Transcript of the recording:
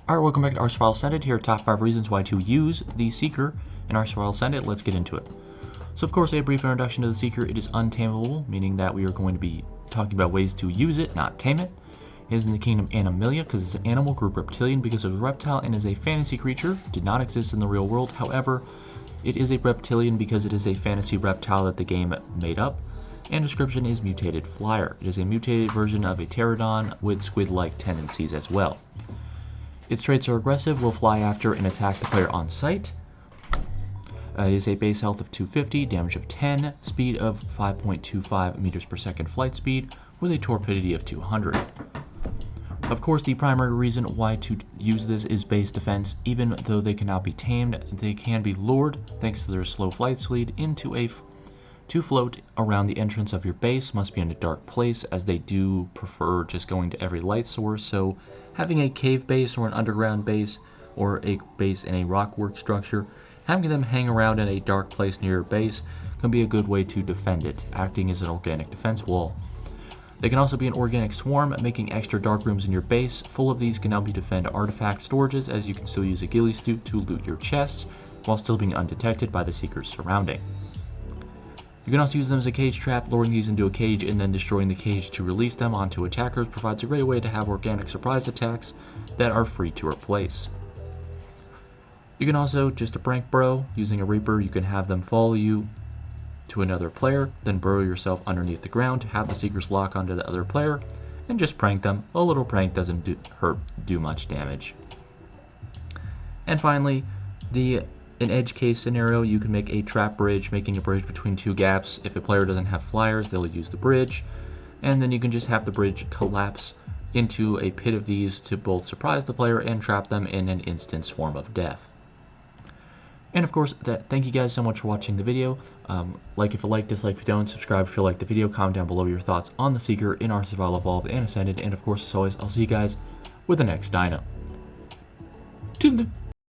Alright, welcome back to Our Survival Ascended. Here are top 5 reasons why to use the Seeker in Our Survival Ascended. Let's get into it. So of course, a brief introduction to the Seeker. It is untamable, meaning that we are going to be talking about ways to use it, not tame it. It is in the kingdom Animalia because it's an animal group reptilian because it was a reptile and is a fantasy creature. Did not exist in the real world. However, it is a reptilian because it is a fantasy reptile that the game made up. And description is mutated flyer. It is a mutated version of a pterodon with squid-like tendencies as well. Its traits are aggressive, will fly after and attack the player on sight. It is a base health of 250, damage of 10, speed of 5.25 meters per second flight speed, with a torpidity of 200. Of course, the primary reason why to use this is base defense. Even though they cannot be tamed, they can be lured, thanks to their slow flight speed, to float around the entrance of your base. Must be in a dark place, as they do prefer just going to every light source. So having a cave base or an underground base or a base in a rock work structure, having them hang around in a dark place near your base can be a good way to defend it, acting as an organic defense wall. They can also be an organic swarm, making extra dark rooms in your base. Full of these can help you defend artifact storages, as you can still use a ghillie suit to loot your chests while still being undetected by the seekers surrounding. You can also use them as a cage trap. Luring these into a cage and then destroying the cage to release them onto attackers provides a great way to have organic surprise attacks that are free to replace. You can also, just a prank bro, using a Reaper, you can have them follow you to another player, then burrow yourself underneath the ground to have the Seekers lock onto the other player, and just prank them. A little prank doesn't do much damage. And finally, in edge case scenario, you can make a trap bridge, making a bridge between two gaps. If a player doesn't have flyers, they'll use the bridge, and then you can just have the bridge collapse into a pit of these to both surprise the player and trap them in an instant swarm of death. And of course, thank you guys so much for watching the video. Like if you like, dislike if you don't, subscribe if you like the video, comment down below your thoughts on the Seeker in Our Survival Evolved and Ascended, and of course, as always, I'll see you guys with the next dino. Toodaloo!